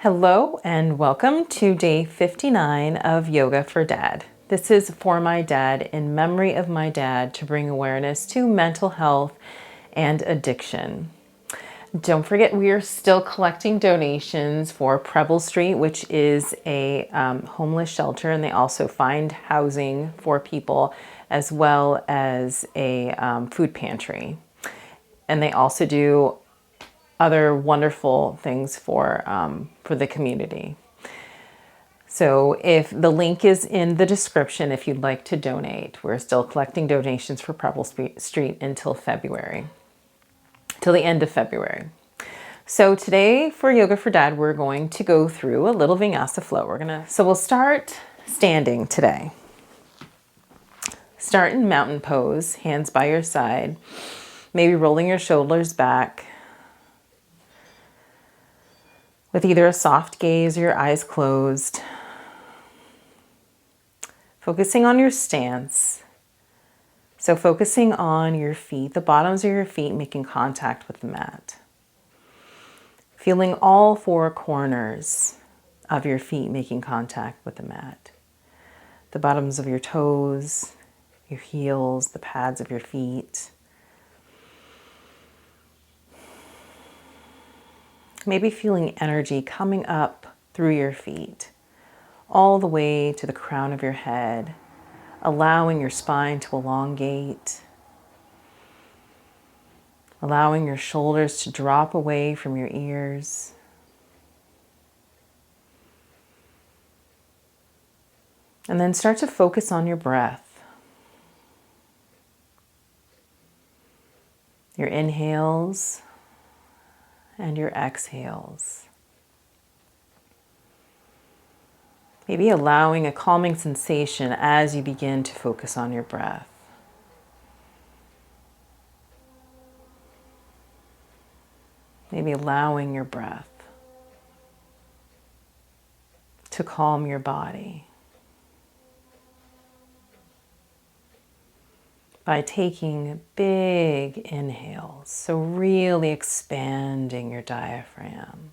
Hello and welcome to day 59 of Yoga for Dad. This is for my dad, in memory of my dad, to bring awareness to mental health and addiction. Don't forget, we are still collecting donations for Preble Street, which is a homeless shelter, and they also find housing for people as well as a food pantry. And they also do other wonderful things for the community. So if the link is in the description, if you'd like to donate, we're still collecting donations for Preble Street until February, till the end of February. So today for Yoga for Dad, we're going to go through a little Vinyasa flow. So we'll start standing today. Start in mountain pose, hands by your side, maybe rolling your shoulders back, with either a soft gaze or your eyes closed. Focusing on your stance. So focusing on your feet, the bottoms of your feet making contact with the mat. Feeling all four corners of your feet making contact with the mat. The bottoms of your toes, your heels, the pads of your feet. Maybe feeling energy coming up through your feet, all the way to the crown of your head, allowing your spine to elongate, allowing your shoulders to drop away from your ears. And then start to focus on your breath. Your inhales and your exhales. Maybe allowing a calming sensation as you begin to focus on your breath. Maybe allowing your breath to calm your body by taking big inhales, so really expanding your diaphragm.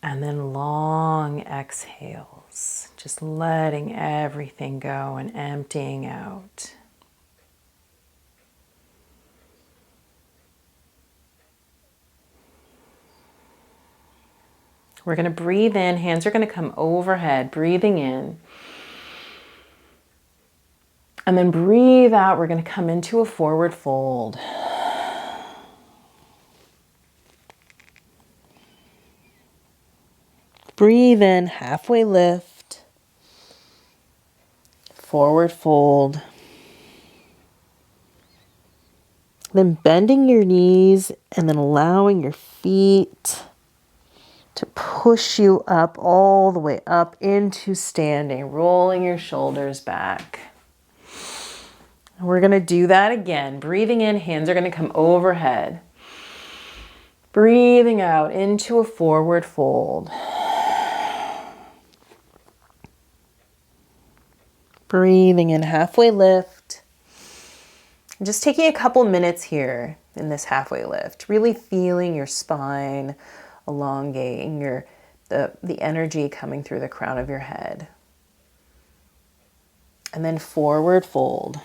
And then long exhales, just letting everything go and emptying out. We're going to breathe in, hands are going to come overhead, breathing in. And then breathe out, we're going to come into a forward fold. Breathe in, halfway lift, forward fold. Then bending your knees and then allowing your feet to push you up all the way up into standing, rolling your shoulders back. We're going to do that again. Breathing in, hands are going to come overhead. Breathing out into a forward fold. Breathing in, halfway lift. Just taking a couple minutes here in this halfway lift, really feeling your spine elongating, the energy coming through the crown of your head. And then forward fold.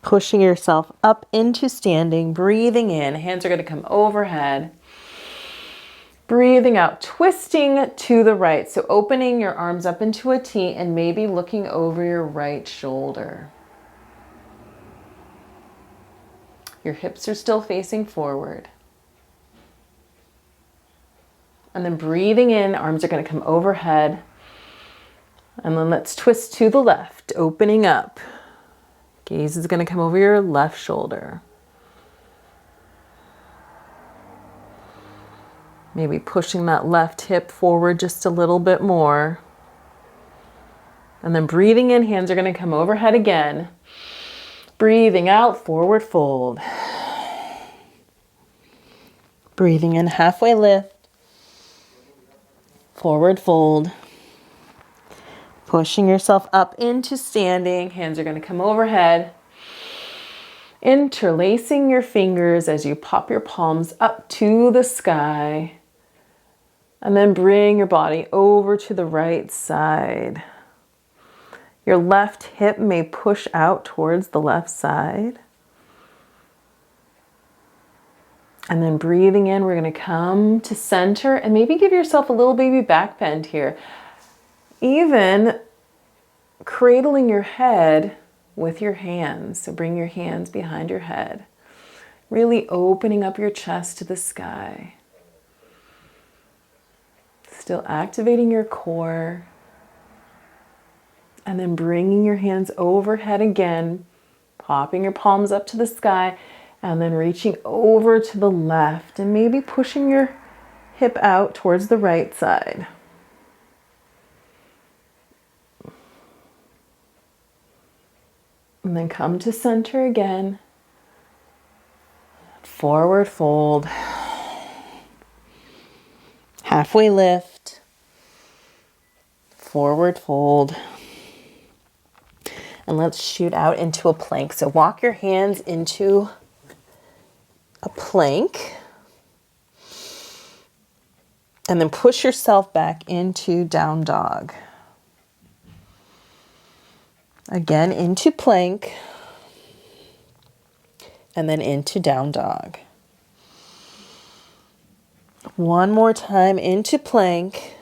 Pushing yourself up into standing, breathing in, hands are going to come overhead. Breathing out, twisting to the right. So opening your arms up into a T and maybe looking over your right shoulder. Your hips are still facing forward. And then breathing in, arms are going to come overhead. And then let's twist to the left, opening up. Gaze is going to come over your left shoulder. Maybe pushing that left hip forward just a little bit more. And then breathing in, hands are going to come overhead again. Breathing out, forward fold. Breathing in, halfway lift. Forward fold. Pushing yourself up into standing. Hands are going to come overhead. Interlacing your fingers as you pop your palms up to the sky. And then bring your body over to the right side. Your left hip may push out towards the left side. And then breathing in, we're going to come to center and maybe give yourself a little baby back bend here. Even cradling your head with your hands. So bring your hands behind your head. Really opening up your chest to the sky. Still activating your core. And then bringing your hands overhead again. Popping your palms up to the sky. And then reaching over to the left. And maybe pushing your hip out towards the right side. And then come to center again. Forward fold. Halfway lift. Forward fold. And let's shoot out into a plank. So walk your hands into a plank. And then push yourself back into down dog. Again, into plank, and then into down dog. One more time into plank,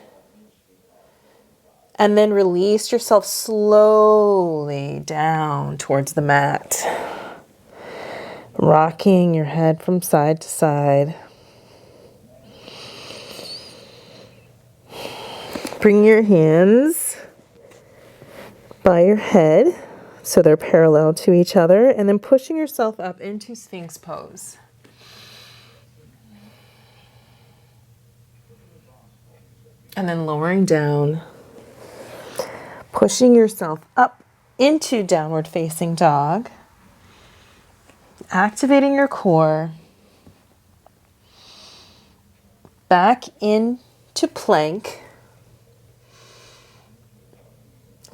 and then release yourself slowly down towards the mat. Rocking your head from side to side. Bring your hands by your head, so they're parallel to each other, and then pushing yourself up into Sphinx pose. And then lowering down, pushing yourself up into downward facing dog, activating your core, back into plank,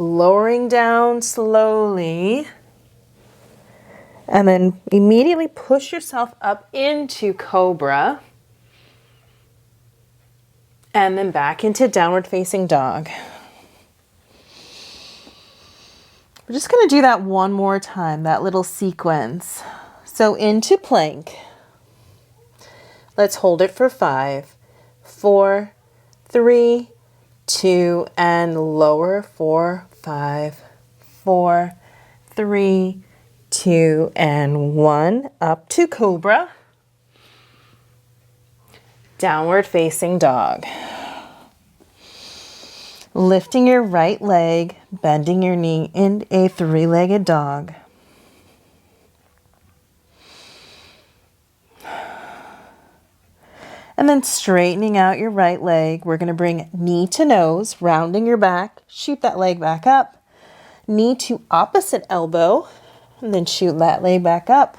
lowering down slowly, and then immediately push yourself up into cobra, and then back into downward facing dog. We're just going to do that one more time, that little sequence. So into plank. Let's hold it for 5, 4, 3, 2, and lower 4, 5, 4, 3, 2, and 1. Up to cobra. Downward facing dog. Lifting your right leg, bending your knee in a 3-legged dog. And then straightening out your right leg. We're going to bring knee to nose, rounding your back. Shoot that leg back up. Knee to opposite elbow. And then shoot that leg back up.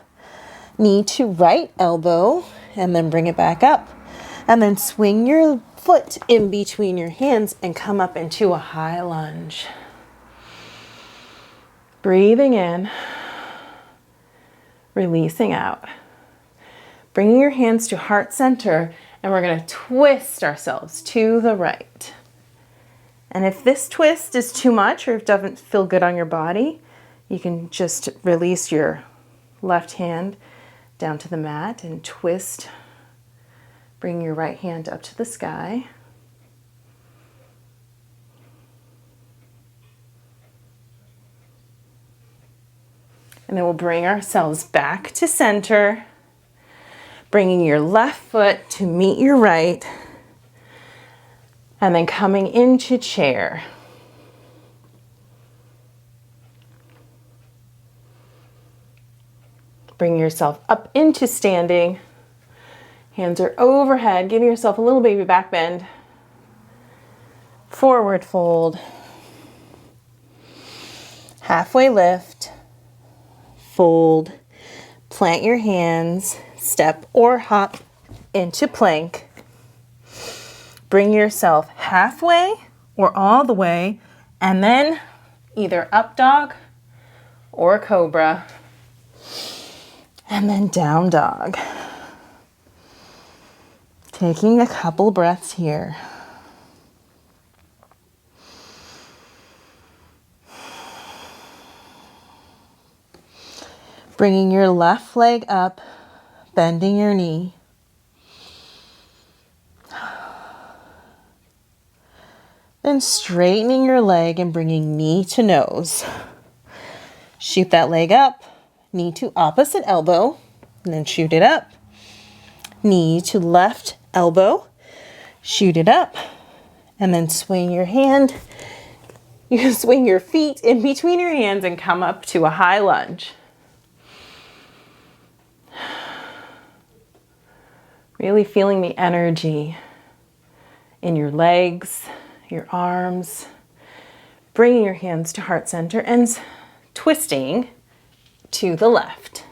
Knee to right elbow. And then bring it back up. And then swing your foot in between your hands and come up into a high lunge. Breathing in. Releasing out. Bringing your hands to heart center. And we're going to twist ourselves to the right. And if this twist is too much or if it doesn't feel good on your body, you can just release your left hand down to the mat and twist. Bring your right hand up to the sky. And then we'll bring ourselves back to center. Bringing your left foot to meet your right, and then coming into chair. Bring yourself up into standing. Hands are overhead. Give yourself a little baby back bend. Forward fold. Halfway lift. Fold. Plant your hands. Step or hop into plank. Bring yourself halfway or all the way, and then either up dog or cobra. And then down dog. Taking a couple breaths here. Bringing your left leg up, bending your knee. Then straightening your leg and bringing knee to nose. Shoot that leg up, knee to opposite elbow, and then shoot it up. Knee to left elbow, shoot it up, and then swing your hand. You can swing your feet in between your hands and come up to a high lunge. Really feeling the energy in your legs, your arms, bringing your hands to heart center and twisting to the left.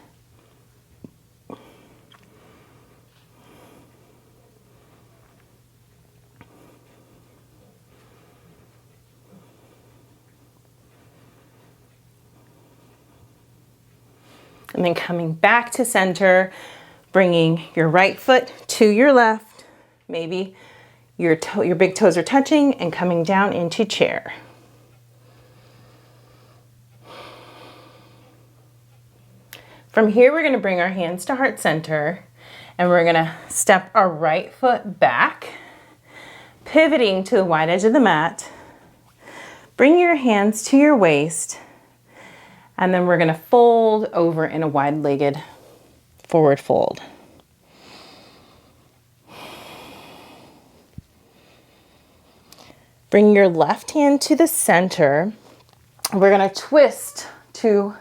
And then coming back to center, bringing your right foot to your left. Maybe your big toes are touching and coming down into chair. From here, we're going to bring our hands to heart center and we're going to step our right foot back, pivoting to the wide edge of the mat. Bring your hands to your waist and then we're going to fold over in a wide-legged forward fold. Bring your left hand to the center. We're going to twist to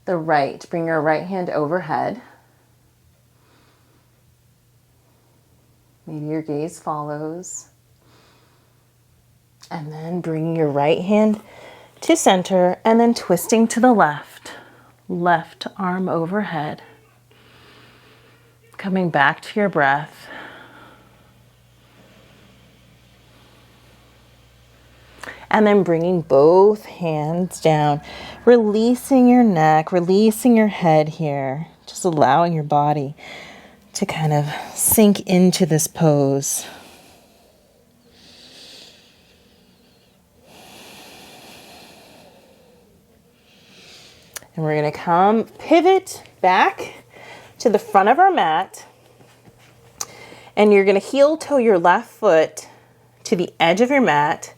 the right. Bring your right hand overhead. Maybe your gaze follows. And then bringing your right hand to center and then twisting to the left. Left arm overhead. Coming back to your breath. And then bringing both hands down, releasing your neck, releasing your head here, just allowing your body to kind of sink into this pose. And we're going to pivot back to the front of our mat. And you're going to heel toe your left foot to the edge of your mat.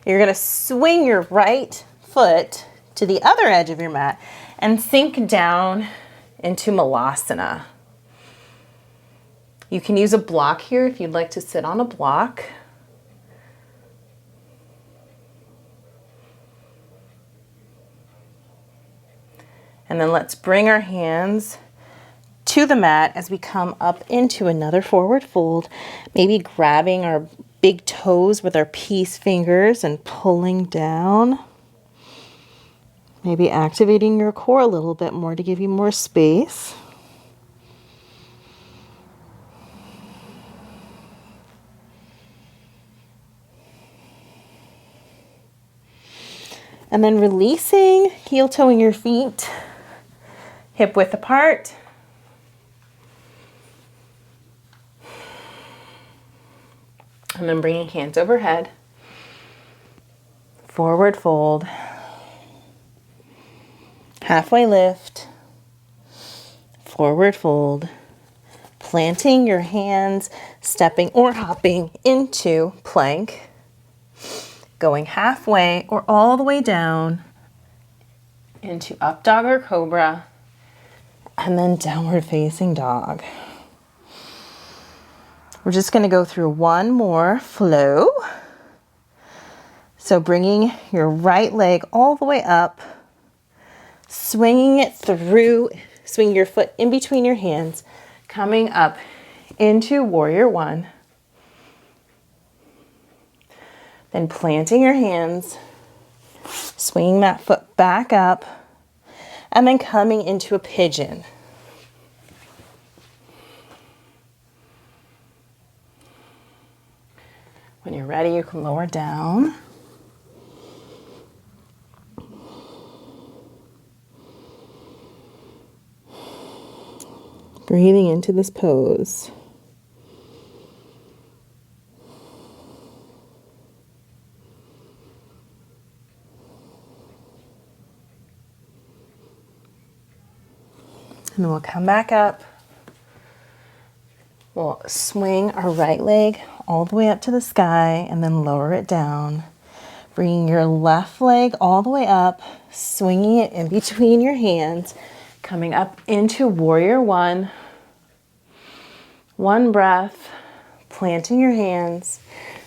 You're going to swing your right foot to the other edge of your mat and sink down into Malasana. You can use a block here if you'd like to sit on a block. And then let's bring our hands to the mat as we come up into another forward fold, maybe grabbing our big toes with our peace fingers and pulling down. Maybe activating your core a little bit more to give you more space. And then releasing, heel toeing your feet, hip width apart. And then bringing hands overhead, forward fold, halfway lift, forward fold, planting your hands, stepping or hopping into plank, going halfway or all the way down into up dog or cobra, and then downward facing dog. We're just going to go through one more flow. So bringing your right leg all the way up, swinging it through, swing your foot in between your hands, coming up into warrior one. Then planting your hands, swinging that foot back up, and then coming into a pigeon. When you're ready, you can lower down. Breathing into this pose. And then we'll come back up. We'll swing our right leg all the way up to the sky and then lower it down. Bringing your left leg all the way up, swinging it in between your hands, coming up into warrior one. One breath, planting your hands,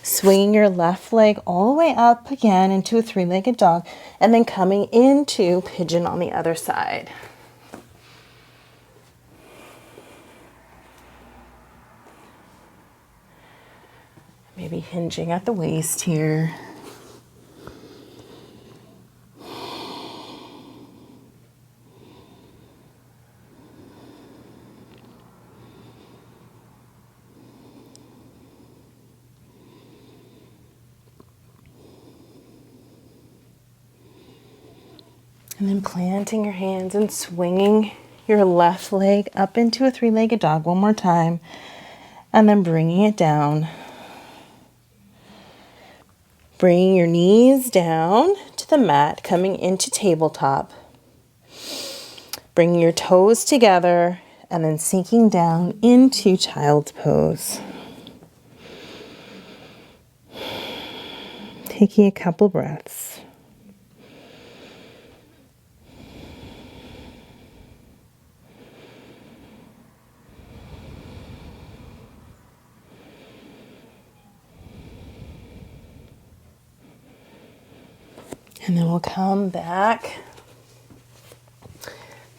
swinging your left leg all the way up again into a three-legged dog, and then coming into pigeon on the other side. Maybe hinging at the waist here. And then planting your hands and swinging your left leg up into a three-legged dog one more time. And then bringing it down. Bringing your knees down to the mat, coming into tabletop. Bringing your toes together and then sinking down into child's pose. Taking a couple breaths. And then we'll come back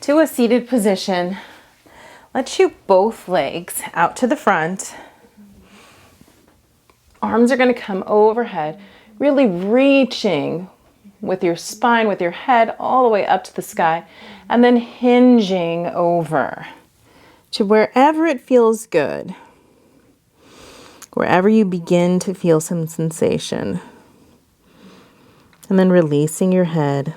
to a seated position. Let's shoot both legs out to the front. Arms are going to come overhead, really reaching with your spine, with your head all the way up to the sky, and then hinging over to wherever it feels good, wherever you begin to feel some sensation. And then releasing your head.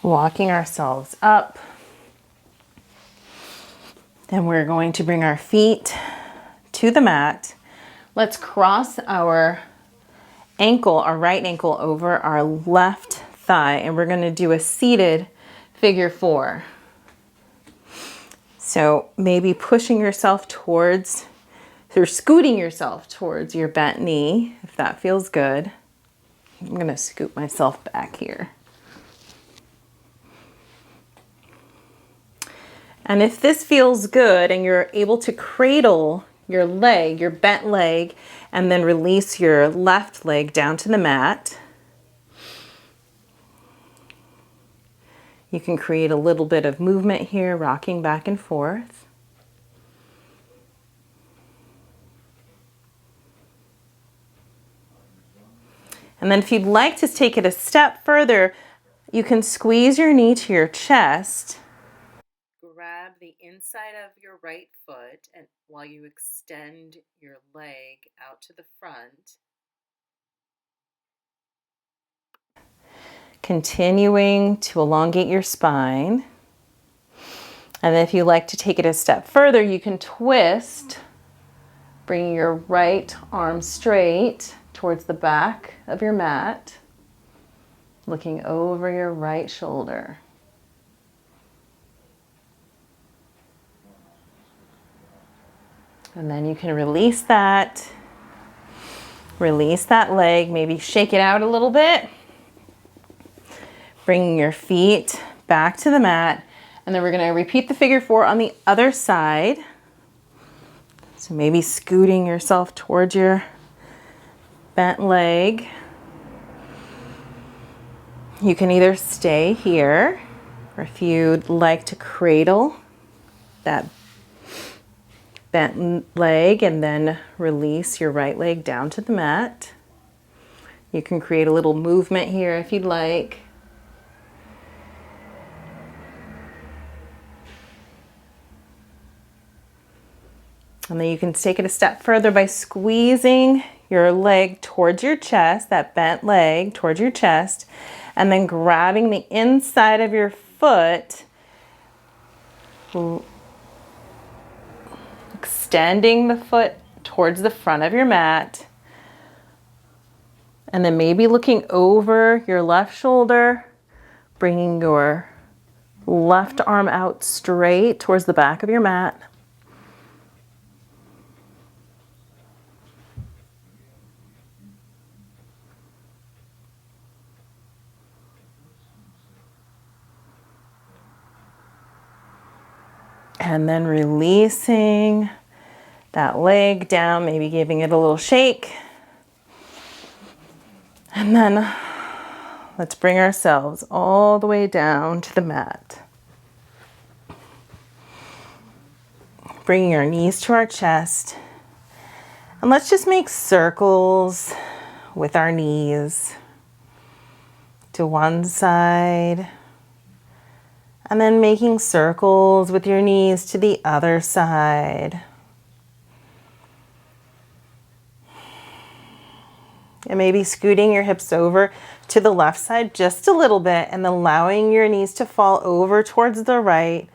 Walking ourselves up. Then we're going to bring our feet to the mat. Let's cross our ankle, our right ankle over our left thigh, and we're going to do a seated figure four. So maybe pushing yourself towards, or scooting yourself towards your bent knee, if that feels good. I'm going to scoot myself back here. And if this feels good and you're able to cradle your leg, your bent leg, and then release your left leg down to the mat, you can create a little bit of movement here, rocking back and forth. And then if you'd like to take it a step further, you can squeeze your knee to your chest. Grab the inside of your right foot and while you extend your leg out to the front. Continuing to elongate your spine. And then if you like to take it a step further, you can twist, bringing your right arm straight towards the back of your mat, looking over your right shoulder. And then you can release that leg, maybe shake it out a little bit. Bringing your feet back to the mat, and then we're going to repeat the figure four on the other side. So maybe scooting yourself towards your bent leg. You can either stay here, or if you'd like to cradle that bent leg and then release your right leg down to the mat. You can create a little movement here if you'd like. And then you can take it a step further by squeezing your leg towards your chest, that bent leg towards your chest, and then grabbing the inside of your foot, extending the foot towards the front of your mat, and then maybe looking over your left shoulder, bringing your left arm out straight towards the back of your mat. And then releasing that leg down, maybe giving it a little shake. And then let's bring ourselves all the way down to the mat. Bringing our knees to our chest. And let's just make circles with our knees to one side. And then making circles with your knees to the other side. And maybe scooting your hips over to the left side just a little bit and allowing your knees to fall over towards the right.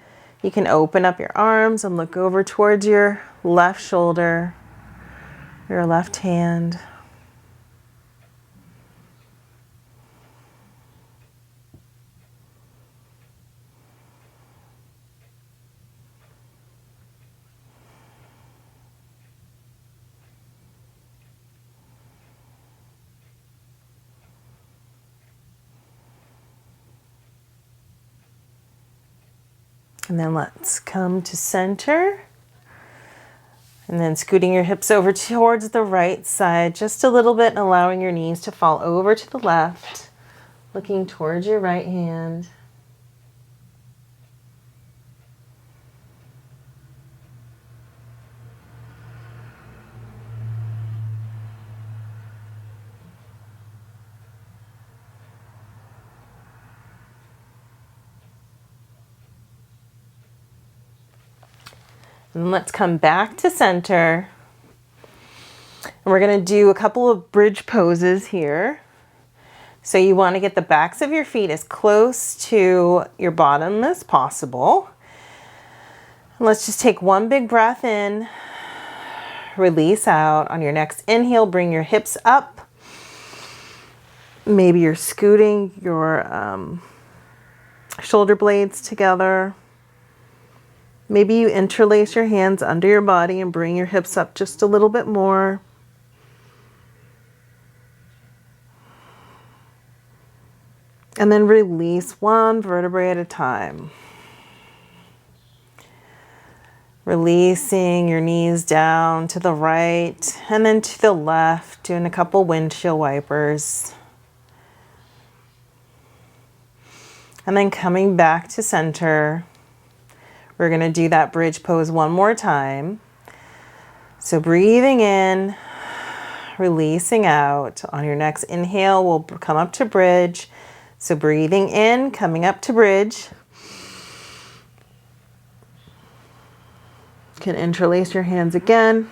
You can open up your arms and look over towards your left shoulder, your left hand. And then let's come to center. And then scooting your hips over towards the right side just a little bit and allowing your knees to fall over to the left, looking towards your right hand. And let's come back to center. And we're going to do a couple of bridge poses here. So you want to get the backs of your feet as close to your bottom as possible. And let's just take one big breath in, release out. On your next inhale, bring your hips up. Maybe you're scooting your shoulder blades together. Maybe you interlace your hands under your body and bring your hips up just a little bit more. And then release one vertebrae at a time. Releasing your knees down to the right and then to the left, doing a couple windshield wipers. And then coming back to center. We're going to do that bridge pose one more time. So breathing in, releasing out. On your next inhale, we'll come up to bridge. So breathing in, coming up to bridge. You can interlace your hands again.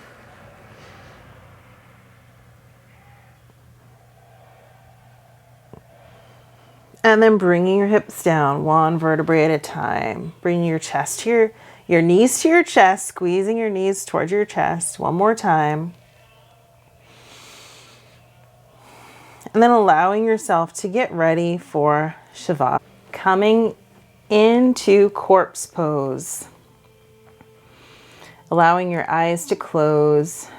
And then bringing your hips down, one vertebrae at a time. Bringing your chest to your knees to your chest, squeezing your knees towards your chest. One more time. And then allowing yourself to get ready for Savasana. Coming into corpse pose. Allowing your eyes to close.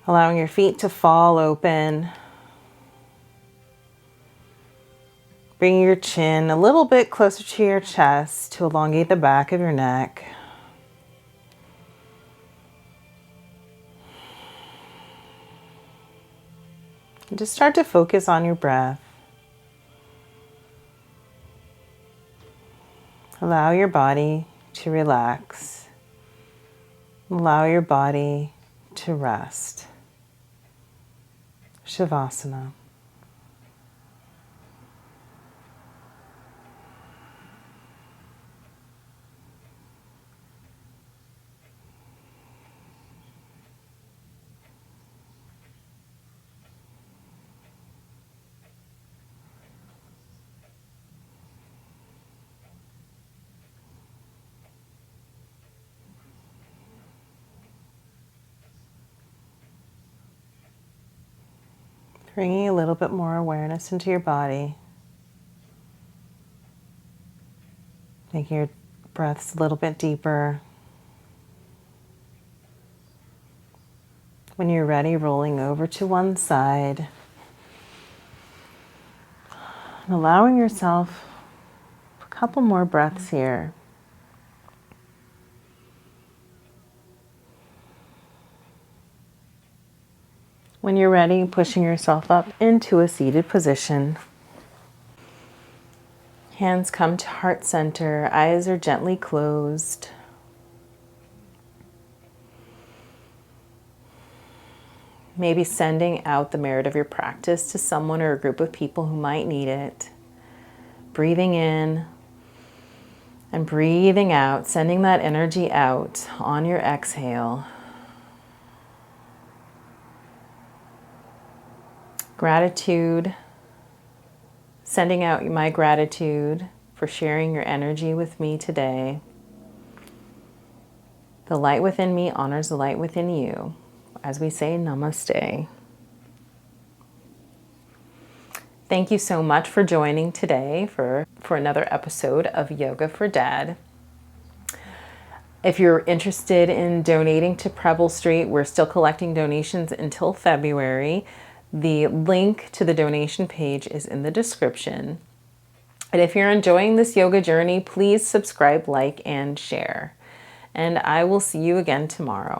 Allowing your feet to fall open. Bring your chin a little bit closer to your chest to elongate the back of your neck. And just start to focus on your breath. Allow your body to relax. Allow your body to rest. Savasana. Bringing a little bit more awareness into your body. Making your breaths a little bit deeper. When you're ready, rolling over to one side. And allowing yourself a couple more breaths here. When you're ready, pushing yourself up into a seated position. Hands come to heart center, eyes are gently closed. Maybe sending out the merit of your practice to someone or a group of people who might need it. Breathing in and breathing out, sending that energy out on your exhale. Gratitude, sending out my gratitude for sharing your energy with me today. The light within me honors the light within you. As we say, namaste. Thank you so much for joining today for another episode of Yoga for Dad. If you're interested in donating to Preble Street, we're still collecting donations until February. The link to the donation page is in the description. And if you're enjoying this yoga journey, please subscribe, like, and share. And I will see you again tomorrow.